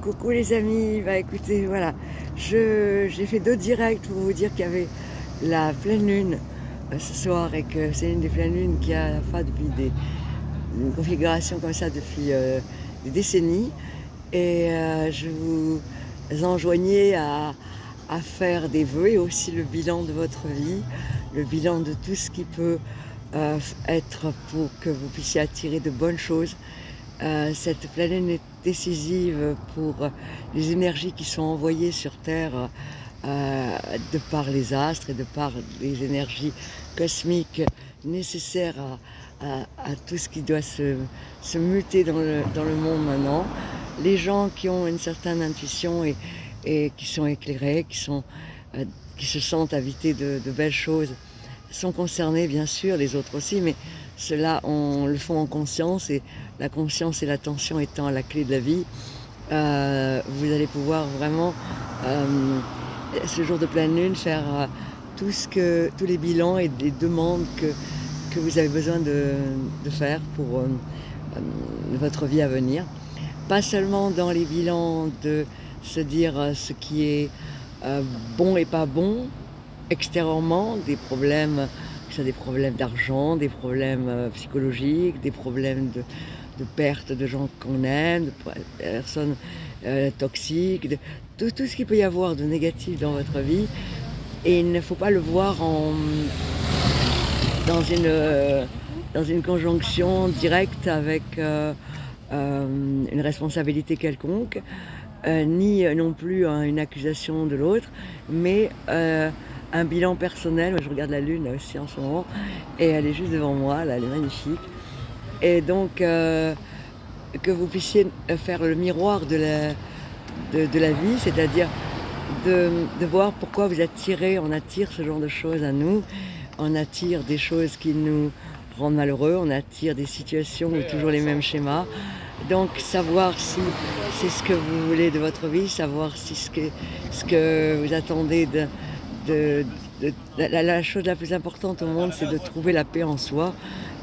Coucou les amis, bah écoutez, voilà, j'ai fait 2 directs pour vous dire qu'il y avait la pleine lune ce soir et que c'est une des pleines lunes qui a fait depuis une configuration comme ça depuis des décennies. Et je vous enjoignais à faire des vœux et aussi le bilan de votre vie, le bilan de tout ce qui peut être pour que vous puissiez attirer de bonnes choses. Cette pleine lune est décisive pour les énergies qui sont envoyées sur Terre de par les astres et de par les énergies cosmiques nécessaires à tout ce qui doit se muter dans le monde maintenant. Les gens qui ont une certaine intuition et qui sont éclairés, qui se sentent habités de belles choses, sont concernés bien sûr, les autres aussi, mais ceux-là le font en conscience, et la conscience et l'attention étant la clé de la vie, vous allez pouvoir vraiment, ce jour de pleine lune, faire tous les bilans et les demandes que vous avez besoin de faire pour votre vie à venir. Pas seulement dans les bilans de se dire ce qui est bon et pas bon, extérieurement, des problèmes d'argent, des problèmes psychologiques, des problèmes de perte de gens qu'on aime, de personnes toxiques, tout ce qu'il peut y avoir de négatif dans votre vie. Et il ne faut pas le voir dans une conjonction directe avec une responsabilité quelconque, ni non plus une accusation de l'autre, mais un bilan personnel. Moi, je regarde la lune là aussi en ce moment et elle est juste devant moi, là, elle est magnifique. Et donc que vous puissiez faire le miroir de la vie, c'est-à-dire de voir pourquoi vous attirez, on attire ce genre de choses à nous, on attire des choses qui nous rendent malheureux, on attire des situations où toujours les mêmes schémas. Donc savoir si c'est ce que vous voulez de votre vie, savoir si ce que vous attendez la chose la plus importante au monde, c'est de trouver la paix en soi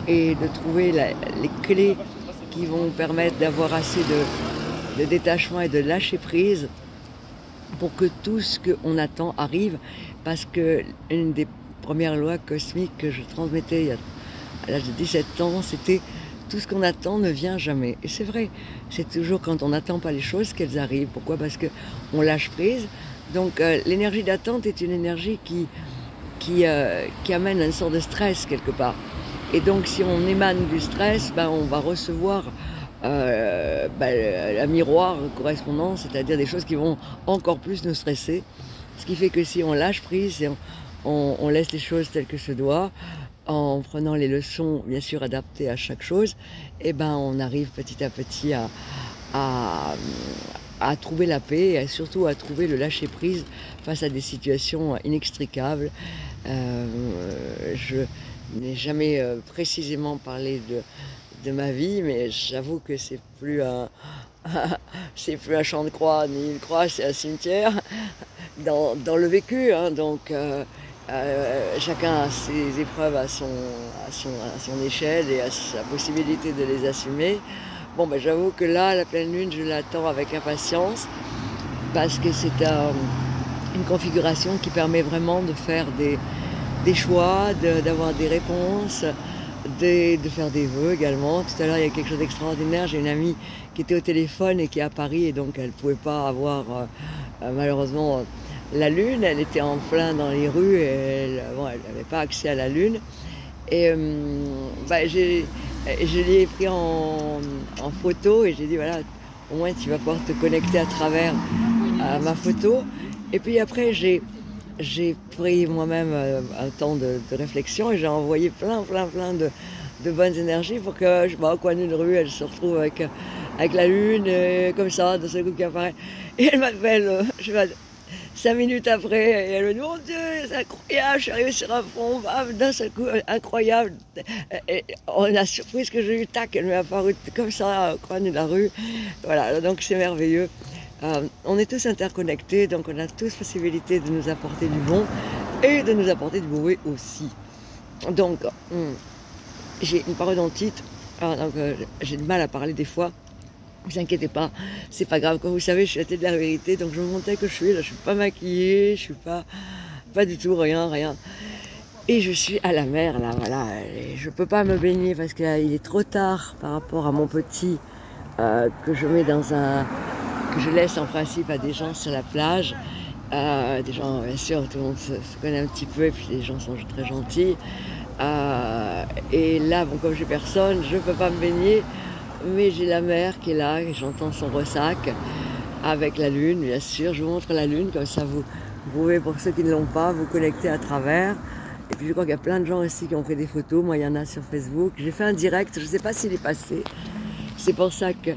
et de trouver les clés qui vont permettre d'avoir assez de détachement et de lâcher prise pour que tout ce qu'on attend arrive. Parce que une des premières lois cosmiques que je transmettais à l'âge de 17 ans, c'était tout ce qu'on attend ne vient jamais. Et c'est vrai, c'est toujours quand on n'attend pas les choses qu'elles arrivent. Pourquoi? Parce qu'on lâche prise. Donc l'énergie d'attente est une énergie qui amène une sorte de stress quelque part. Et donc si on émane du stress, on va recevoir un miroir correspondant, c'est-à-dire des choses qui vont encore plus nous stresser. Ce qui fait que si on lâche prise et on laisse les choses telles que se doit, en prenant les leçons bien sûr adaptées à chaque chose, on arrive petit à petit à trouver la paix et surtout à trouver le lâcher prise face à des situations inextricables. Je n'ai jamais précisément parlé de ma vie, mais j'avoue que c'est plus c'est plus un champ de croix ni une croix, c'est un cimetière dans le vécu, hein, donc chacun a ses épreuves à son échelle et à sa possibilité de les assumer. Bon, j'avoue que là, la pleine lune, je l'attends avec impatience parce que c'est une configuration qui permet vraiment de faire des choix, d'avoir des réponses, de faire des vœux également. Tout à l'heure, il y a quelque chose d'extraordinaire. J'ai une amie qui était au téléphone et qui est à Paris et donc elle ne pouvait pas avoir malheureusement la lune. Elle était en plein dans les rues et elle n'avait pas accès à la lune. Et je l'ai pris en photo et j'ai dit voilà, au moins tu vas pouvoir te connecter à travers ma photo. Et puis après j'ai pris moi-même un temps de réflexion et j'ai envoyé plein de bonnes énergies pour que au coin d'une rue elle se retrouve avec la lune comme ça d'un seul coup qui apparaît. Et elle m'appelle 5 minutes après, et elle me dit « Mon Dieu, c'est incroyable, je suis arrivée sur un fond, d'un seul coup, incroyable !» Et la surprise que j'ai eue, tac, elle m'est apparue comme ça, au coin de la rue. Voilà, donc c'est merveilleux. On est tous interconnectés, donc on a tous possibilité de nous apporter du bon et de nous apporter du mauvais aussi. Donc, j'ai une parodontite, donc j'ai du mal à parler des fois. vous inquiétez pas, c'est pas grave. Comme vous savez, je suis à tête de la vérité, donc je me montre tel que je suis. Là, je suis pas maquillée, je suis pas du tout, rien. Et je suis à la mer, là, voilà. Et je peux pas me baigner parce qu'il est trop tard par rapport à mon petit que je mets dans que je laisse en principe à des gens sur la plage. Des gens, bien sûr, tout le monde se connaît un petit peu et puis les gens sont très gentils. Et là, bon, comme j'ai personne, je peux pas me baigner. Mais j'ai la mer qui est là, et j'entends son ressac avec la lune, bien sûr. Je vous montre la lune, comme ça vous pouvez, pour ceux qui ne l'ont pas, vous connecter à travers. Et puis je crois qu'il y a plein de gens ici qui ont fait des photos. Moi, il y en a sur Facebook. J'ai fait un direct, je ne sais pas s'il est passé. C'est pour ça que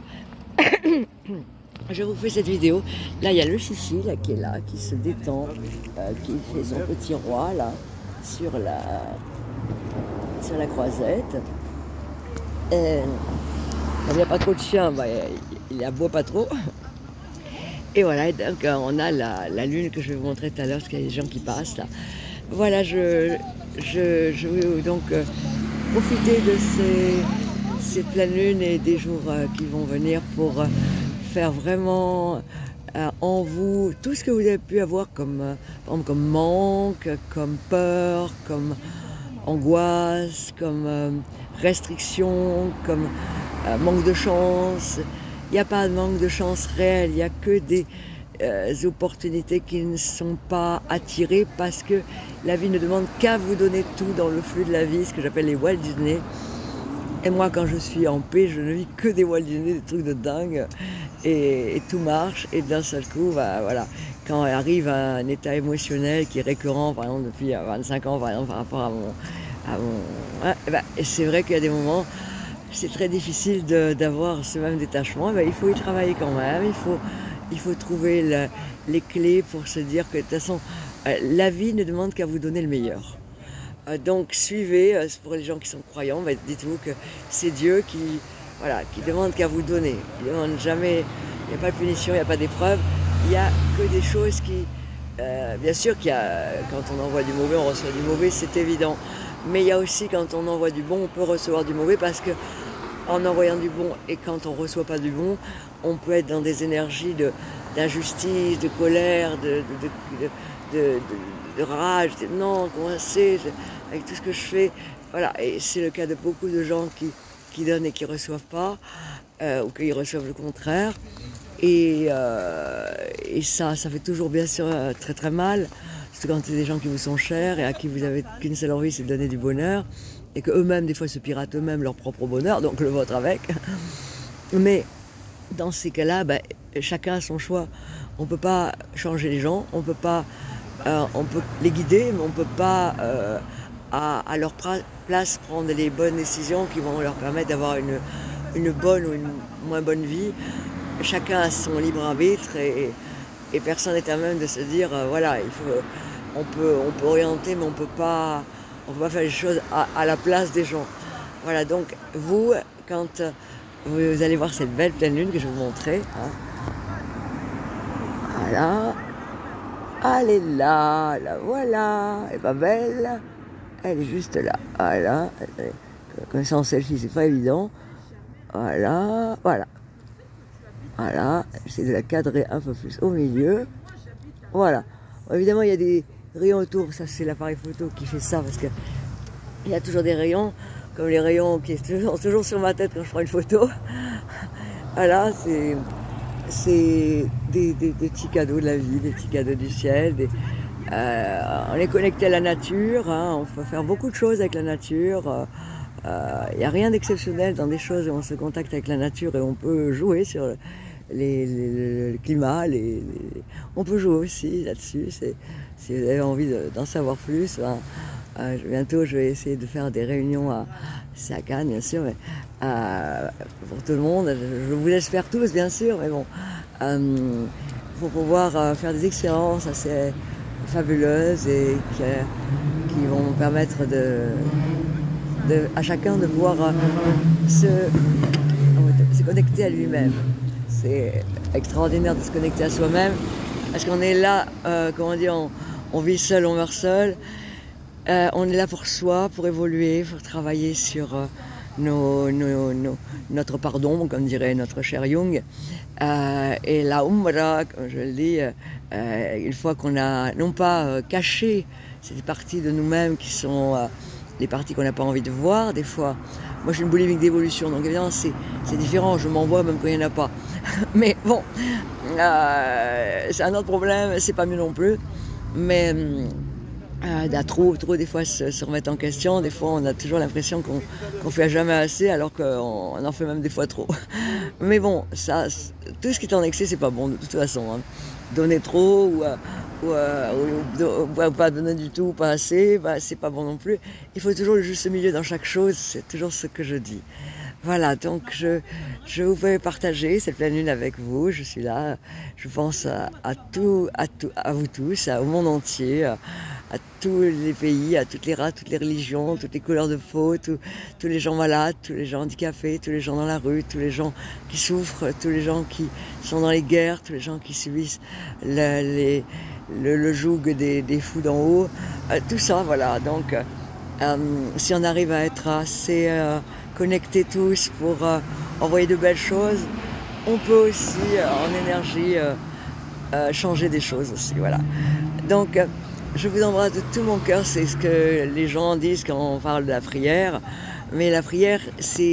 je vous fais cette vidéo. Là, il y a le chichi là, qui est là, qui se détend, qui fait son petit roi là, sur la croisette. Comme il n'y a pas trop de chiens, bah, il aboie pas trop. Et voilà, et donc on a la lune que je vais vous montrer tout à l'heure, parce qu'il y a des gens qui passent là. Voilà, je vais donc profiter de ces pleines lunes et des jours qui vont venir pour faire vraiment en vous tout ce que vous avez pu avoir comme manque, comme peur, comme angoisse, comme restriction, comme manque de chance. Il n'y a pas de manque de chance réelle, il n'y a que des opportunités qui ne sont pas attirées parce que la vie ne demande qu'à vous donner tout dans le flux de la vie, ce que j'appelle les Walt Disney. Et moi, quand je suis en paix, je ne vis que des Walt Disney, des trucs de dingue, et tout marche, et d'un seul coup, bah, voilà, quand arrive un état émotionnel qui est récurrent, par exemple, depuis 25 ans, par exemple, par rapport à mon hein, et c'est vrai qu'il y a des moments, c'est très difficile d'avoir ce même détachement, il faut y travailler quand même, il faut trouver les clés pour se dire que de toute façon, la vie ne demande qu'à vous donner le meilleur. Donc suivez, pour les gens qui sont croyants, dites-vous que c'est Dieu qui demande qu'à vous donner. Il ne demande jamais, il n'y a pas de punition, il n'y a pas d'épreuve, il n'y a que des choses qui... bien sûr quand on envoie du mauvais, on reçoit du mauvais, c'est évident. Mais il y a aussi quand on envoie du bon, on peut recevoir du mauvais parce que en envoyant du bon et quand on ne reçoit pas du bon, on peut être dans des énergies d'injustice, de colère, de rage, non, coincé, avec tout ce que je fais. Voilà, et c'est le cas de beaucoup de gens qui donnent et qui ne reçoivent pas, ou qui reçoivent le contraire. Et ça fait toujours bien sûr très très mal, surtout quand c'est des gens qui vous sont chers et à qui vous n'avez qu'une seule envie, c'est de donner du bonheur, et qu'eux-mêmes, des fois, se piratent eux-mêmes leur propre bonheur, donc le vôtre avec. Mais dans ces cas-là, chacun a son choix. On ne peut pas changer les gens, on peut les guider, mais on ne peut pas à leur place prendre les bonnes décisions qui vont leur permettre d'avoir une bonne ou une moins bonne vie. Chacun a son libre arbitre et personne n'est à même de se dire voilà, on peut orienter, mais on peut pas faire les choses à la place des gens. Voilà, donc vous, quand vous allez voir cette belle pleine lune que je vais vous montrer, hein, voilà, elle est là, voilà, elle est pas belle, elle est juste là, voilà, comme ça en selfie c'est pas évident, voilà, j'essaie de la cadrer un peu plus au milieu. Voilà. Bon, évidemment, il y a des rayons autour. Ça, c'est l'appareil photo qui fait ça parce qu'il y a toujours des rayons, comme les rayons qui sont toujours sur ma tête quand je prends une photo. Voilà, c'est des petits cadeaux de la vie, des petits cadeaux du ciel. On est connecté à la nature, hein, on peut faire beaucoup de choses avec la nature. Il n'y a rien d'exceptionnel dans des choses où on se contacte avec la nature et on peut jouer sur le climat, on peut jouer aussi là-dessus. Si vous avez envie d'en savoir plus, bientôt je vais essayer de faire des réunions c'est à Cannes bien sûr, mais pour tout le monde, je vous laisse faire tous bien sûr, mais bon, pour pouvoir faire des expériences assez fabuleuses et qui vont permettre à chacun de pouvoir se connecter à lui-même. C'est extraordinaire de se connecter à soi-même parce qu'on est là, comment dire, on vit seul, on meurt seul. On est là pour soi, pour évoluer, pour travailler sur notre pardon, comme dirait notre cher Jung. Et la Umbra, comme je le dis, une fois qu'on a non pas caché ces parties de nous-mêmes qui sont les parties qu'on n'a pas envie de voir, des fois. Moi, je suis une boulimique d'évolution, donc évidemment, c'est différent, je m'envoie même quand il n'y en a pas. Mais bon, c'est un autre problème, c'est pas mieux non plus. Mais trop des fois se remettre en question, des fois on a toujours l'impression qu'on fait jamais assez alors qu'on en fait même des fois trop. Mais bon, ça, tout ce qui est en excès c'est pas bon de toute façon, hein. Donner trop ou pas donner du tout ou pas assez, bah, c'est pas bon non plus. Il faut toujours le juste milieu dans chaque chose, c'est toujours ce que je dis. Voilà, donc je voulais partager cette pleine lune avec vous. Je suis là, je pense à vous tous, au monde entier, à tous les pays, à toutes les races, toutes les religions, toutes les couleurs de peau, tous les gens malades, tous les gens handicapés, tous les gens dans la rue, tous les gens qui souffrent, tous les gens qui sont dans les guerres, tous les gens qui subissent le joug des fous d'en haut, tout ça, voilà. Donc, si on arrive à être assez connectés tous pour envoyer de belles choses, on peut aussi en énergie changer des choses aussi, voilà. Donc je vous embrasse de tout mon cœur, c'est ce que les gens disent quand on parle de la prière, mais la prière ça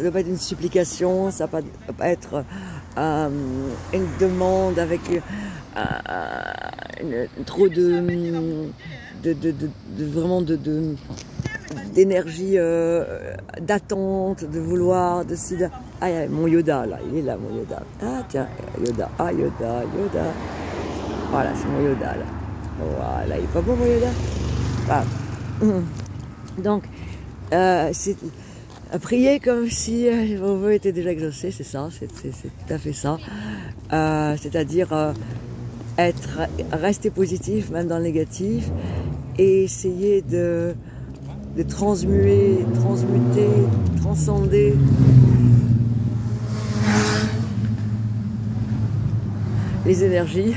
doit pas être une supplication, ça doit pas être une demande avec trop d'énergie, d'attente, de vouloir, Ah, il y a mon Yoda là, il est là mon Yoda. Ah tiens, Yoda, Yoda. Voilà, c'est mon Yoda là. Voilà, il est pas bon mon Yoda. Voilà. Donc, c'est prier comme si vos vœux étaient déjà exaucés, c'est ça, c'est tout à fait ça. C'est-à-dire rester positif même dans le négatif et essayer de transmuter, transcender les énergies,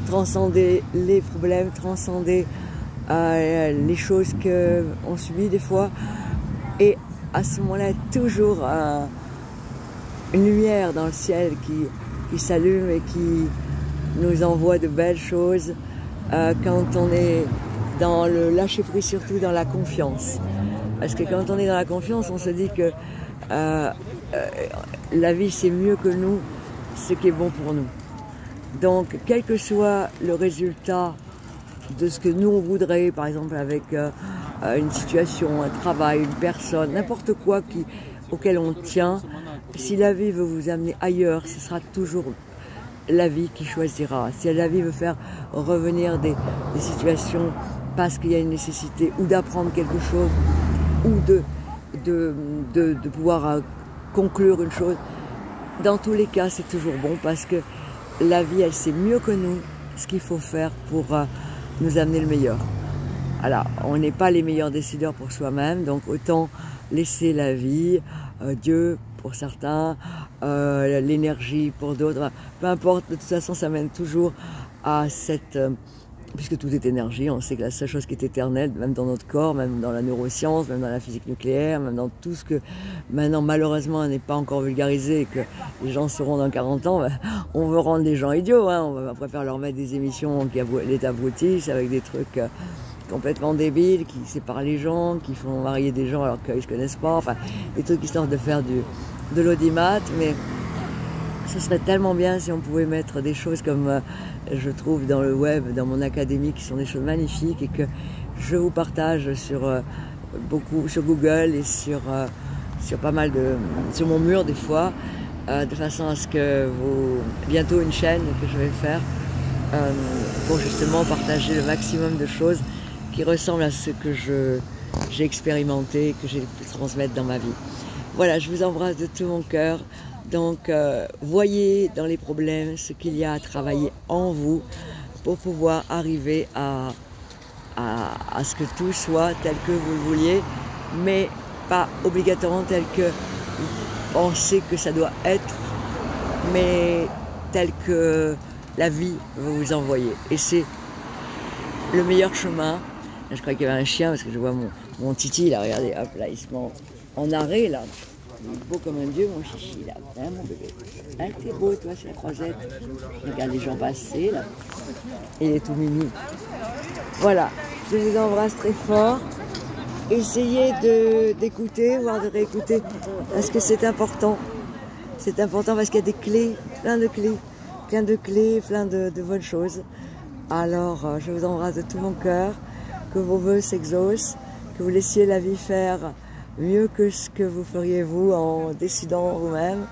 transcender les problèmes, transcender les choses qu'on subit des fois, et à ce moment-là toujours une lumière dans le ciel qui s'allume et qui nous envoie de belles choses quand on est dans le lâcher-prise, surtout dans la confiance. Parce que quand on est dans la confiance, on se dit que la vie c'est mieux que nous, ce qui est bon pour nous. Donc, quel que soit le résultat de ce que nous on voudrait, par exemple avec une situation, un travail, une personne, n'importe quoi auquel on tient, si la vie veut vous amener ailleurs, ce sera toujours la vie qui choisira. Si la vie veut faire revenir des situations parce qu'il y a une nécessité, ou d'apprendre quelque chose, ou de pouvoir conclure une chose, dans tous les cas c'est toujours bon, parce que la vie elle sait mieux que nous ce qu'il faut faire pour nous amener le meilleur. Alors on n'est pas les meilleurs décideurs pour soi-même, donc autant laisser la vie, Dieu pour certains, l'énergie pour d'autres, peu importe, de toute façon ça mène toujours à cette... puisque tout est énergie, on sait que la seule chose qui est éternelle, même dans notre corps, même dans la neuroscience, même dans la physique nucléaire, même dans tout ce que maintenant malheureusement n'est pas encore vulgarisé et que les gens sauront dans 40 ans, on veut rendre les gens idiots, hein, on préfère leur mettre des émissions qui les abrutissent avec des trucs complètement débiles, qui séparent les gens, qui font marier des gens alors qu'ils ne se connaissent pas, enfin des trucs histoire de faire de l'audimat, mais ce serait tellement bien si on pouvait mettre des choses comme je trouve dans le web, dans mon académie, qui sont des choses magnifiques et que je vous partage sur Google et sur pas mal sur mon mur des fois, de façon à ce que bientôt une chaîne que je vais faire pour justement partager le maximum de choses qui ressemblent à ce que j'ai expérimenté, que j'ai pu transmettre dans ma vie. Voilà, je vous embrasse de tout mon cœur. Donc, voyez dans les problèmes ce qu'il y a à travailler en vous pour pouvoir arriver à ce que tout soit tel que vous le vouliez, mais pas obligatoirement tel que vous pensez que ça doit être, mais tel que la vie va vous envoyer. Et c'est le meilleur chemin. Je crois qu'il y avait un chien, parce que je vois mon Titi, là, regardez, hop, là, il se ment. en arrêt là. Il est beau comme un dieu, mon chichi, là. Hein, mon bébé. Hein, t'es beau, toi, c'est la croisette. Regarde les gens passer, là. Il est tout mimi. Voilà. Je vous embrasse très fort. Essayez d'écouter, voire de réécouter, parce que c'est important. C'est important parce qu'il y a des clés, plein de clés, plein de bonnes choses. Alors, je vous embrasse de tout mon cœur, que vos vœux s'exaucent, que vous laissiez la vie faire mieux que ce que vous feriez vous en décidant vous-même,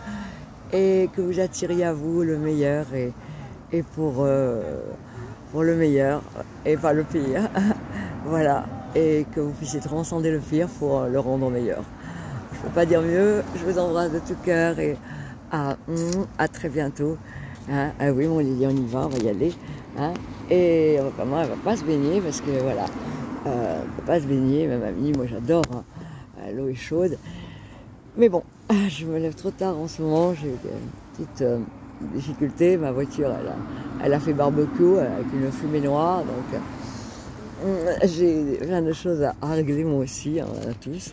et que vous attiriez à vous le meilleur et pour le meilleur et pas le pire. Voilà, et que vous puissiez transcender le pire pour le rendre meilleur. Je ne peux pas dire mieux, je vous embrasse de tout cœur et à très bientôt. Hein? Ah oui, mon Lily, on y va, on va y aller. Hein? Et vraiment, elle ne va pas se baigner parce que voilà, elle ne va pas se baigner, même amie, moi j'adore, hein. L'eau est chaude. Mais bon, je me lève trop tard en ce moment, j'ai des petites difficultés. Ma voiture, elle a fait barbecue avec une fumée noire, donc j'ai plein de choses à régler moi aussi, hein, on en a tous.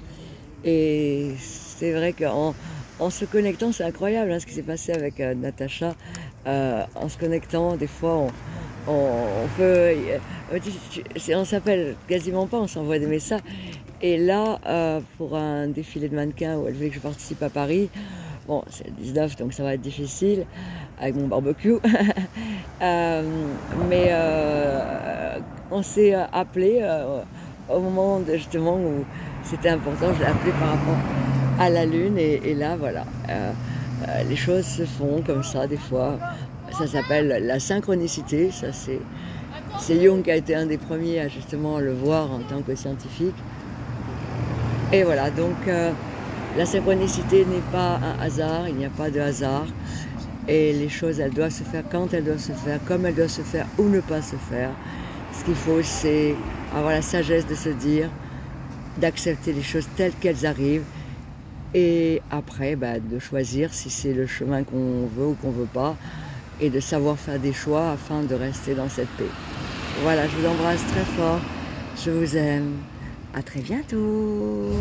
Et c'est vrai qu'en se connectant, c'est incroyable hein, ce qui s'est passé avec Natacha. En se connectant, des fois, on peut... on s'appelle quasiment pas, on s'envoie des messages. Et là, pour un défilé de mannequins où elle voulait que je participe à Paris, bon, c'est le 19, donc ça va être difficile avec mon barbecue. Mais on s'est appelé au moment justement où c'était important. Je l'ai appelé par rapport à la Lune et là, voilà, les choses se font comme ça des fois. Ça s'appelle la synchronicité. Ça, c'est Jung qui a été un des premiers à justement le voir en tant que scientifique. Et voilà, donc la synchronicité n'est pas un hasard, il n'y a pas de hasard. Et les choses, elles doivent se faire quand elles doivent se faire, comme elles doivent se faire ou ne pas se faire. Ce qu'il faut, c'est avoir la sagesse de se dire, d'accepter les choses telles qu'elles arrivent. Et après, de choisir si c'est le chemin qu'on veut ou qu'on ne veut pas. Et de savoir faire des choix afin de rester dans cette paix. Voilà, je vous embrasse très fort. Je vous aime. À très bientôt.